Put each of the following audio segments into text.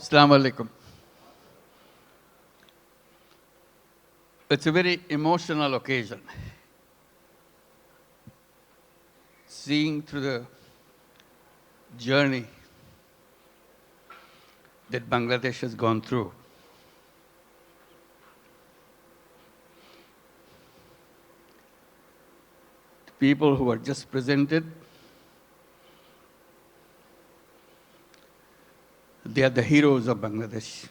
Assalamu alaikum. It's a very emotional occasion. Seeing through the journey that Bangladesh has gone through. The people who are just presented, they are the heroes of Bangladesh.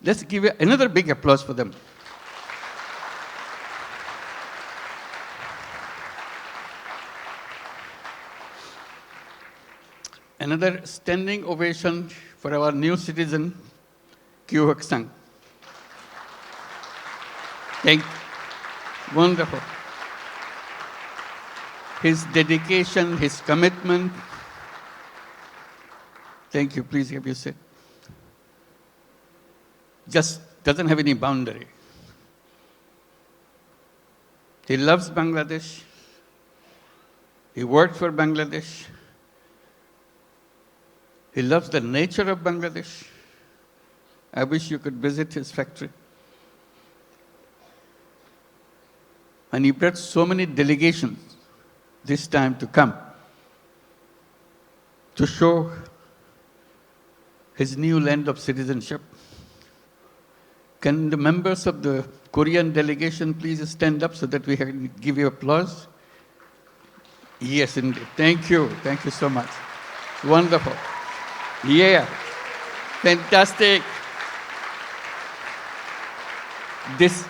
Let's give another big applause for them. Another standing ovation for our new citizen, Kyu Hak Sang. Thank you. Wonderful. His dedication, his commitment. Thank you. Please have your seat. Just doesn't have any boundary. He loves Bangladesh. He worked for Bangladesh. He loves the nature of Bangladesh. I wish you could visit his factory. And he brought so many delegations this time to come to show his new land of citizenship. Can the members of the Korean delegation please stand up so that we can give you applause? Yes, indeed. Thank you. Thank you so much. Wonderful. Yeah. Fantastic. This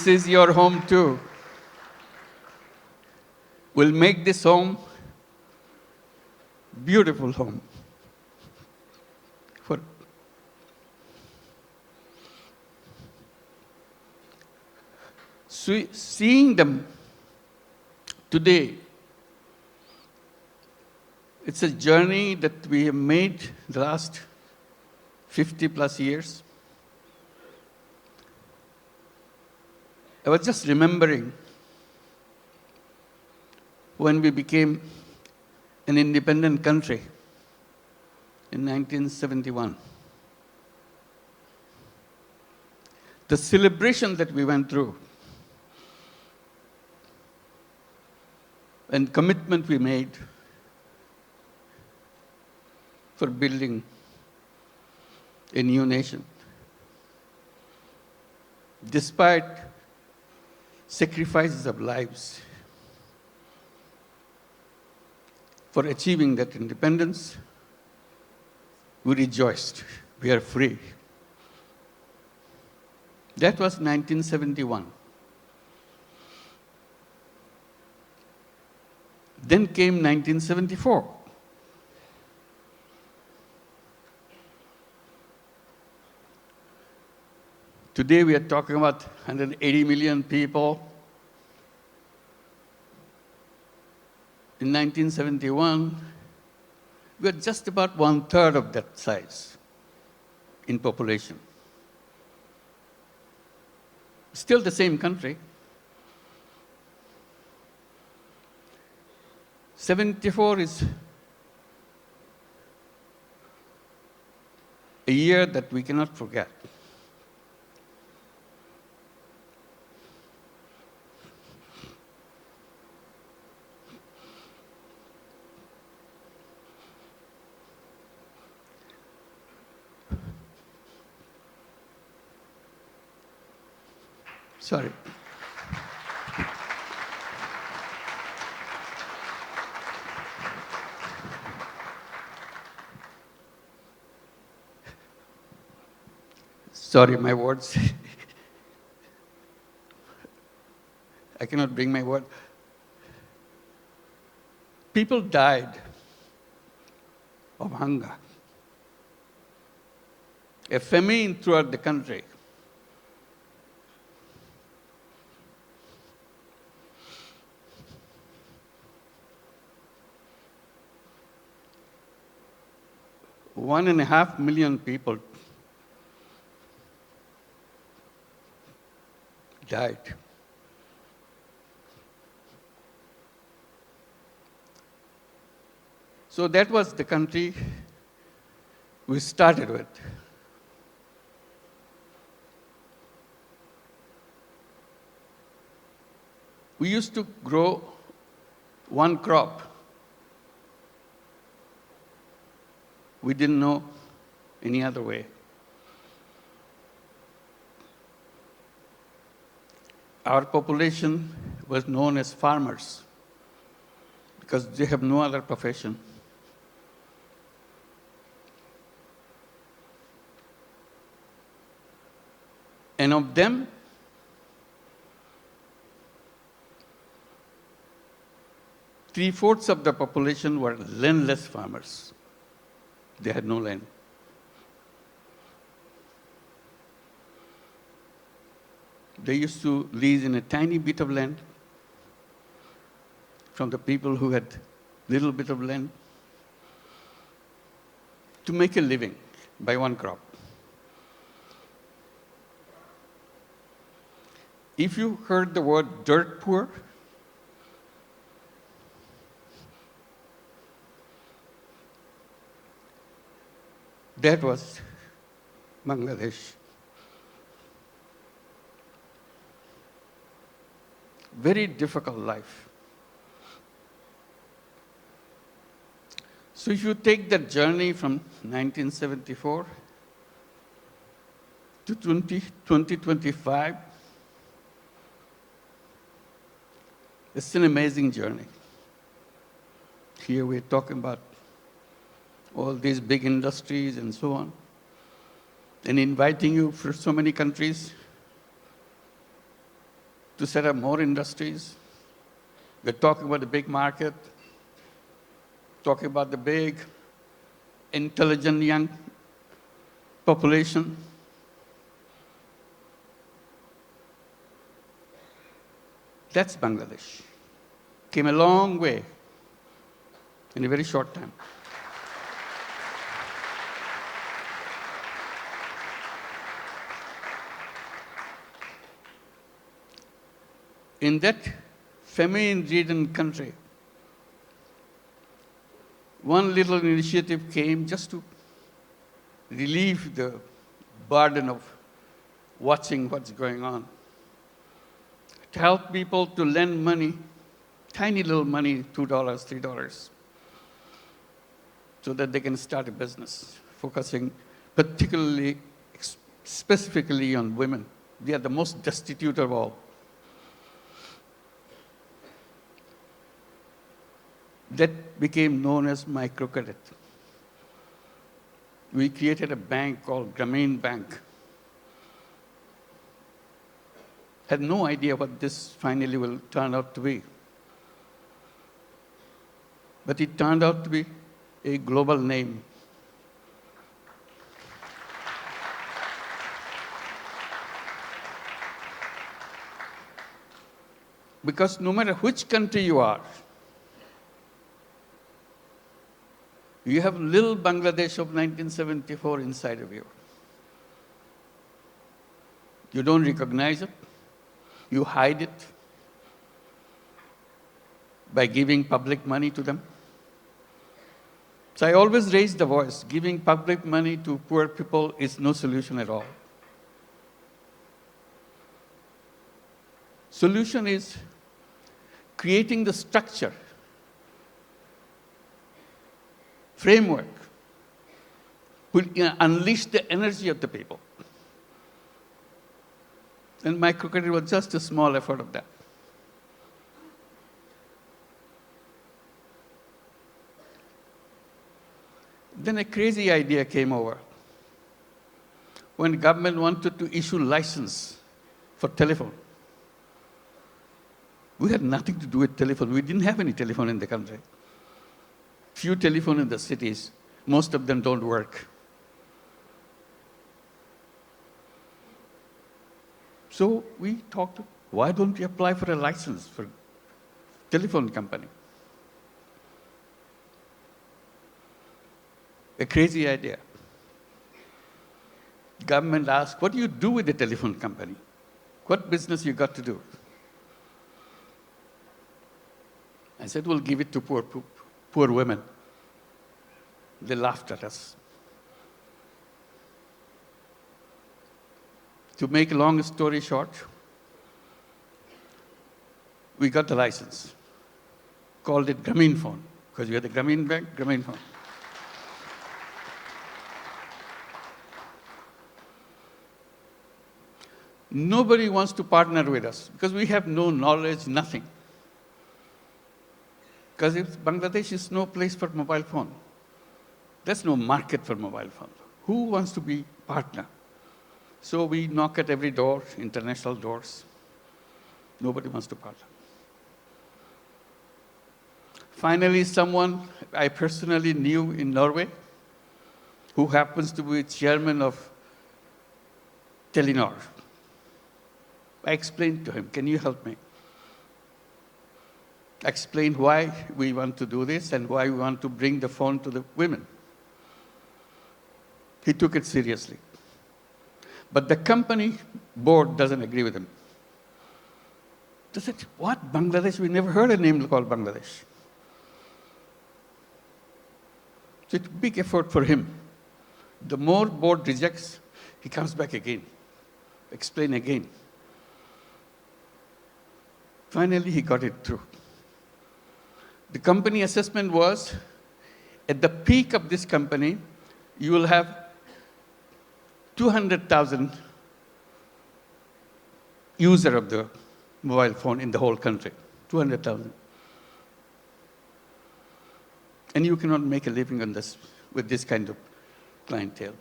is your home too. We'll make this home beautiful home. For seeing them today, it's a journey that we have made the last 50 plus years. I was just remembering when we became an independent country in 1971. The celebration that we went through and commitment we made for building a new nation. Despite sacrifices of lives for achieving that independence, we rejoiced. We are free. That was 1971. Then came 1974. Today we are talking about 180 million people. In 1971, we were just about 1/3 of that size in population. Still the same country. 74 is a year that we cannot forget. Sorry. Sorry, my words. I cannot bring my word. People died of hunger. A famine throughout the country. One and a half million people died. So that was the country we started with. We used to grow one crop. We didn't know any other way. Our population was known as farmers because they have no other profession. And of them, 3/4 of the population were landless farmers. They had no land. They used to lease in a tiny bit of land from the people who had little bit of land to make a living by one crop. If you heard the word dirt poor, that was Bangladesh. Very difficult life. So if you take that journey from 1974 to 2025, it's an amazing journey. Here we're talking about all these big industries and so on, and inviting you for so many countries to set up more industries. We're talking about the big market, talking about the big, intelligent young population. That's Bangladesh. Came a long way in a very short time. In that famine-ridden country, one little initiative came just to relieve the burden of watching what's going on, to help people to lend money, tiny little money, $2, $3, so that they can start a business, focusing particularly, specifically on women. They are the most destitute of all. That became known as microcredit. We created a bank called Grameen Bank. Had no idea what this finally will turn out to be. But it turned out to be a global name. Because no matter which country you are, you have little Bangladesh of 1974 inside of you. You don't recognize it. You hide it by giving public money to them. So I always raise the voice. Giving public money to poor people is no solution at all. Solution is creating the structure, framework, will unleash the energy of the people. And microcredit was just a small effort of that. Then a crazy idea came over. When government wanted to issue license for telephone, we had nothing to do with telephone. We didn't have any telephone in the country. Few telephone in the cities. Most of them don't work. So we talked, why don't we apply for a license for telephone company? A crazy idea. Government asked, what do you do with the telephone company? What business you got to do? I said, we'll give it to poor women. They laughed at us. To make a long story short, we got the license, called it Grameenphone, because we had the Grameen Bank, Grameenphone. Nobody wants to partner with us because we have no knowledge, nothing. Because Bangladesh is no place for mobile phone. There's no market for mobile phone. Who wants to be partner? So we knock at every door, international doors. Nobody wants to partner. Finally, someone I personally knew in Norway, who happens to be chairman of Telenor. I explained to him, can you help me? I explained why we want to do this and why we want to bring the phone to the women. He took it seriously. But the company board doesn't agree with him. They said, what, Bangladesh? We never heard a name called Bangladesh. So it's a big effort for him. The more board rejects, he comes back again, explain again. Finally, he got it through. The company assessment was, at the peak of this company, you will have 200,000 users of the mobile phone in the whole country, 200,000. And you cannot make a living on this with this kind of clientele.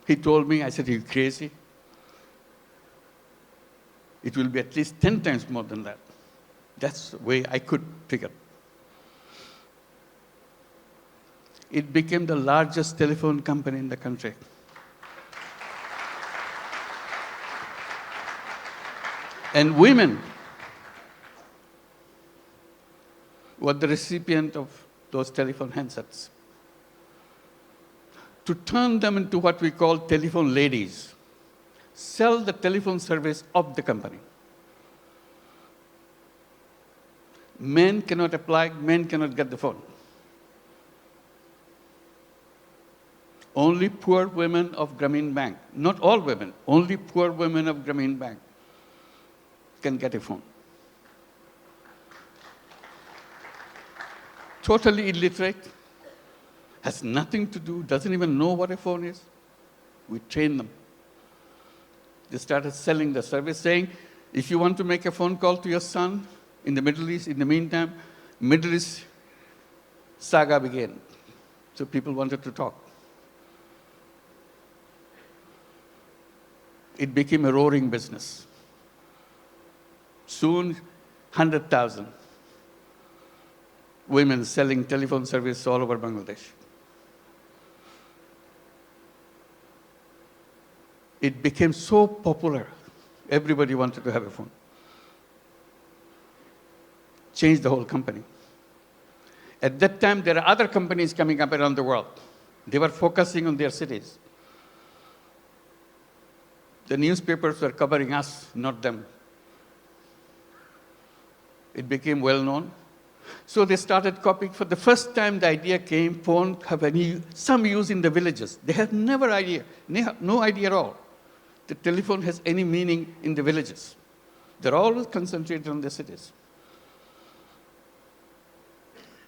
He told me, I said, are you crazy? It will be at least 10 times more than that. That's the way I could figure. It became the largest telephone company in the country. And women were the recipient of those telephone handsets. To turn them into what we call telephone ladies, sell the telephone service of the company. Men cannot apply, men cannot get the phone. Only poor women of Grameen Bank, not all women, only poor women of Grameen Bank can get a phone. Totally illiterate, has nothing to do, doesn't even know what a phone is. We train them. They started selling the service, saying, if you want to make a phone call to your son in the Middle East, in the meantime, Middle East saga began. So people wanted to talk. It became a roaring business. Soon, 100,000 women selling telephone service all over Bangladesh. It became so popular, everybody wanted to have a phone. Changed the whole company. At that time, there are other companies coming up around the world. They were focusing on their cities. The newspapers were covering us, not them. It became well known. So they started copying. For the first time, the idea came, phone have some use in the villages. They had never idea, no idea at all. The telephone has any meaning in the villages. They're always concentrated on the cities.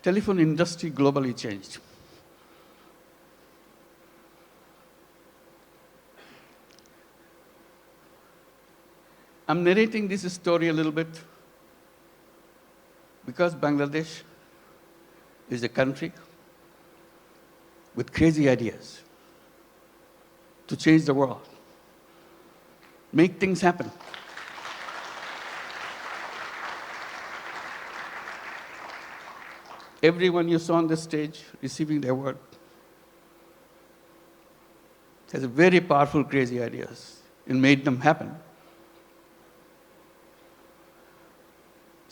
Telephone industry globally changed. I'm narrating this story a little bit because Bangladesh is a country with crazy ideas to change the world, make things happen. Everyone you saw on the stage receiving the award has very powerful, crazy ideas and made them happen.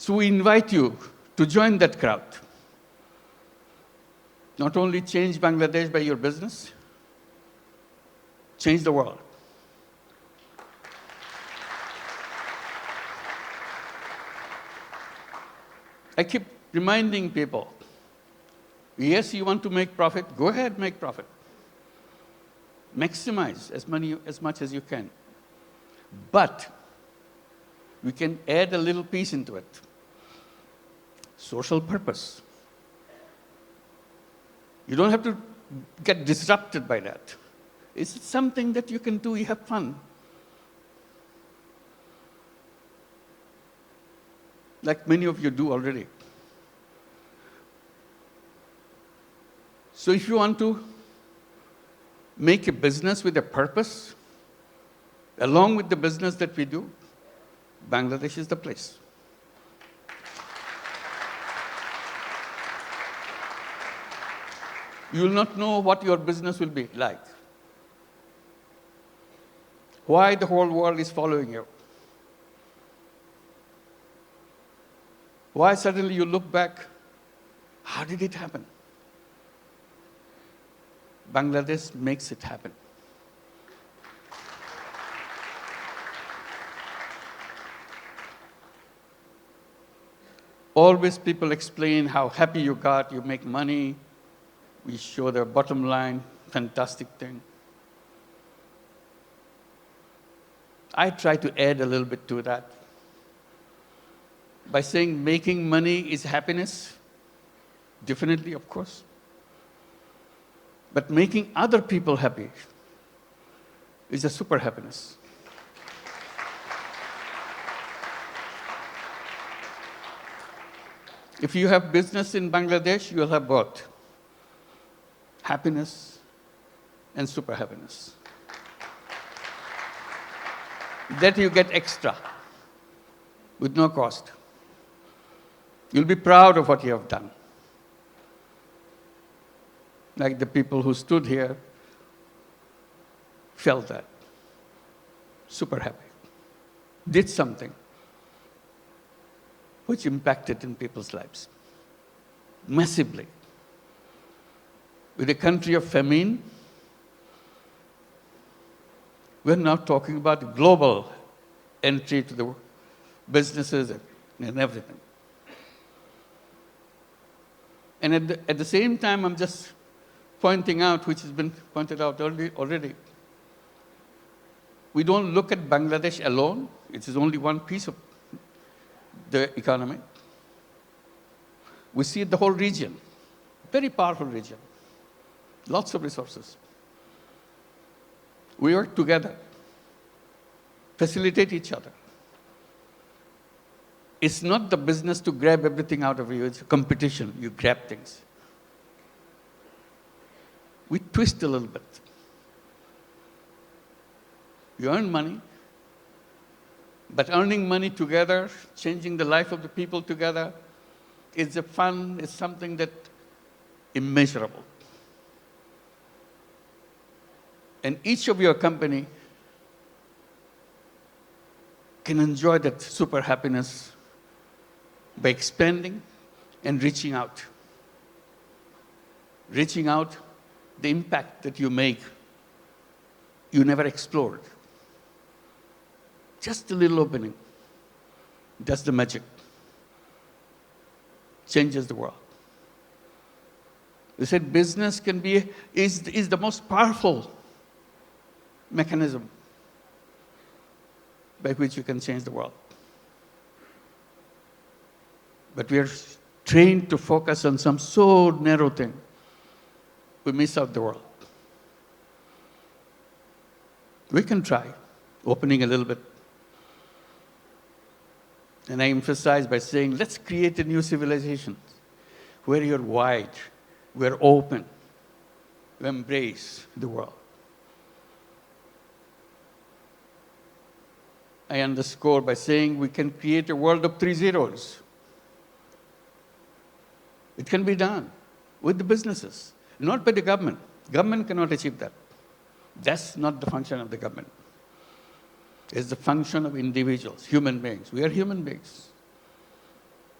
So we invite you to join that crowd. Not only change Bangladesh by your business, change the world. I keep reminding people, Yes, you want to make profit, go ahead, make profit. Maximize as much as you can. But we can add a little piece into it. Social purpose. You don't have to get disrupted by that. It's something that you can do, you have fun. Like many of you do already. So if you want to make a business with a purpose, along with the business that we do, Bangladesh is the place. You will not know what your business will be like. Why the whole world is following you. Why suddenly you look back, how did it happen? Bangladesh makes it happen. Always people explain how happy you got, you make money, we show the bottom line, fantastic thing. I try to add a little bit to that by saying making money is happiness, definitely, of course. But making other people happy is a super happiness. If you have business in Bangladesh, you'll have both happiness and super happiness. That you get extra with no cost. You'll be proud of what you have done. Like the people who stood here felt that. Super happy. Did something which impacted in people's lives massively. With a country of famine, we're now talking about global entry to the businesses and everything. And at the same time, I'm just pointing out, which has been pointed out already, we don't look at Bangladesh alone. It is only one piece of the economy. We see the whole region, very powerful region, lots of resources. We work together, facilitate each other. It's not the business to grab everything out of you, it's a competition, you grab things. We twist a little bit. You earn money, but earning money together, changing the life of the people together, is a fun, is something that immeasurable. And each of your company can enjoy that super happiness by expanding and reaching out. Reaching out, the impact that you make, you never explored. Just a little opening does the magic. Changes the world. They said business is the most powerful mechanism by which you can change the world. But we are trained to focus on some so narrow thing, we miss out the world. We can try opening a little bit. And I emphasize by saying, let's create a new civilization where you're wide, we're open, we embrace the world. I underscore by saying we can create a world of 3 zeros. It can be done with the businesses, not by the government. Government cannot achieve that. That's not the function of the government. It's the function of individuals, human beings. We are human beings.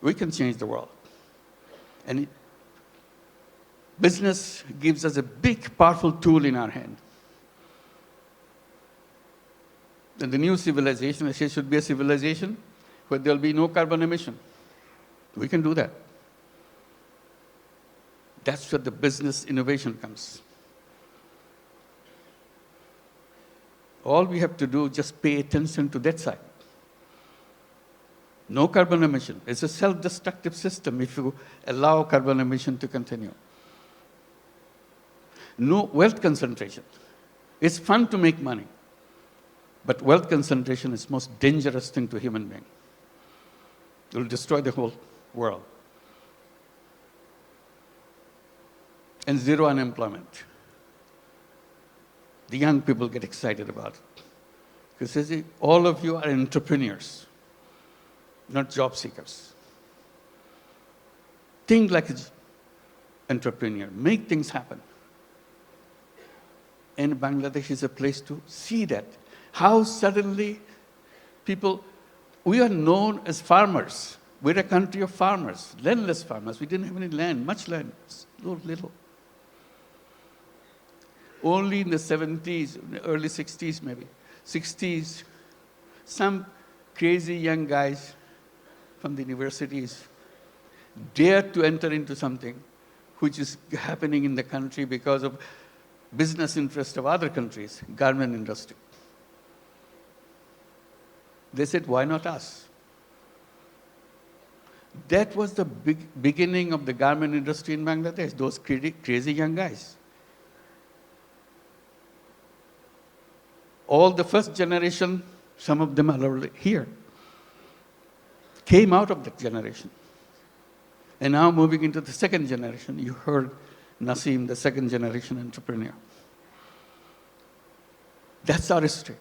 We can change the world. And business gives us a big, powerful tool in our hand. And the new civilization, I say, should be a civilization where there'll be no carbon emission. We can do that. That's where the business innovation comes. All we have to do is just pay attention to that side. No carbon emission. It's a self-destructive system if you allow carbon emission to continue. No wealth concentration. It's fun to make money, but wealth concentration is the most dangerous thing to a human being. It will destroy the whole world. And zero unemployment. The young people get excited about it. Because all of you are entrepreneurs, not job seekers. Think like an entrepreneur. Make things happen. And Bangladesh is a place to see that. How suddenly people, we are known as farmers. We're a country of farmers, landless farmers. We didn't have any land, much land, little. Only in the 70s, early 60s maybe, 60s, some crazy young guys from the universities dared to enter into something which is happening in the country because of business interest of other countries, garment industry. They said, why not us? That was the beginning of the garment industry in Bangladesh, those crazy young guys. All the first generation, some of them are already here, came out of that generation. And now moving into the second generation, you heard Naseem, the second generation entrepreneur. That's our history.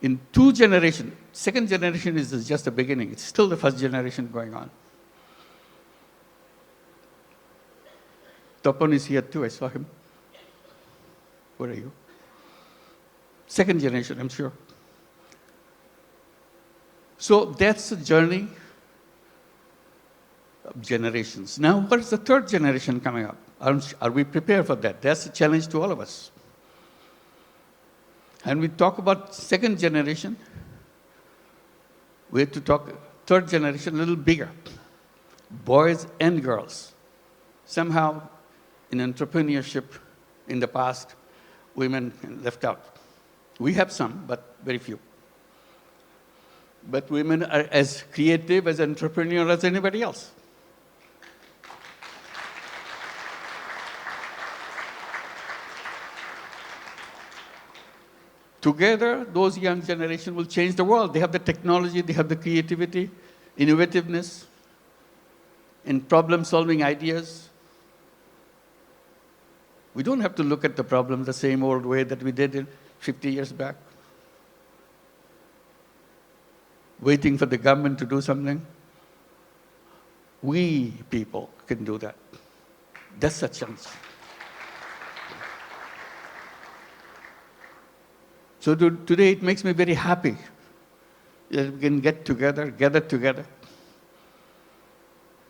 In 2 generations, second generation is just the beginning. It's still the first generation going on. Tapan is here too, I saw him. Where are you? Second generation, I'm sure. So that's the journey of generations. Now, what is the third generation coming up? Are we prepared for that? That's a challenge to all of us. And we talk about second generation, we have to talk third generation a little bigger. Boys and girls. Somehow, in entrepreneurship in the past, women left out. We have some, but very few. But women are as creative, as entrepreneurial as anybody else. Together, those young generation will change the world. They have the technology, they have the creativity, innovativeness, and problem-solving ideas. We don't have to look at the problem the same old way that we did 50 years back, waiting for the government to do something. We people can do that. That's a chance. So today it makes me very happy that we can gather together,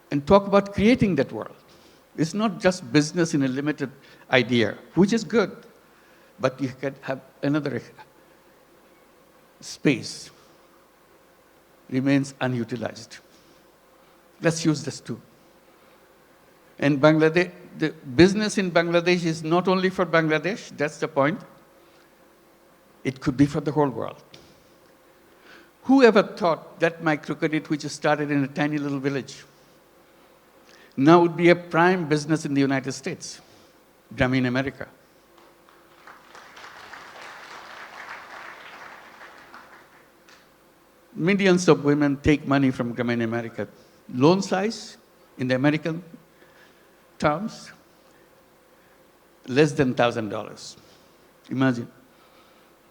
and talk about creating that world. It's not just business in a limited idea, which is good, but you can have another space remains unutilized. Let's use this too. And Bangladesh, the business in Bangladesh is not only for Bangladesh, that's the point. It could be for the whole world. Who ever thought that microcredit, which started in a tiny little village, now would be a prime business in the United States, Grameen America? Millions of women take money from Grameen America. Loan size, in the American terms, less than $1,000. Imagine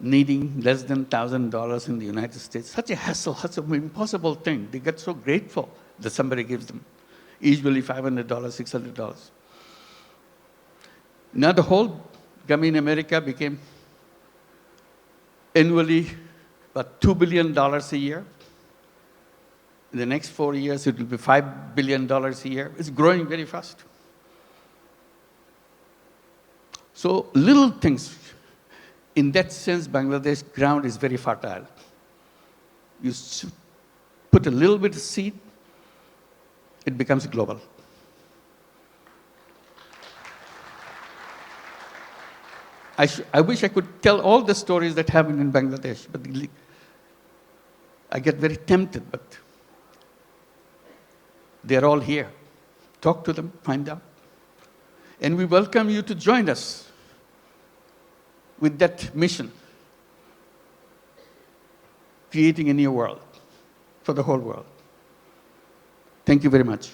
needing less than $1,000 in the United States. Such a hassle, such an impossible thing. They get so grateful that somebody gives them. Usually $500, $600. Now the whole Grameen America became annually about $2 billion a year. In the next 4 years, it will be $5 billion a year. It's growing very fast. So little things. In that sense, Bangladesh ground is very fertile. You put a little bit of seed, it becomes global. I wish I could tell all the stories that happen in Bangladesh, but I get very tempted, but they're all here. Talk to them, find out. And we welcome you to join us with that mission, creating a new world for the whole world. Thank you very much.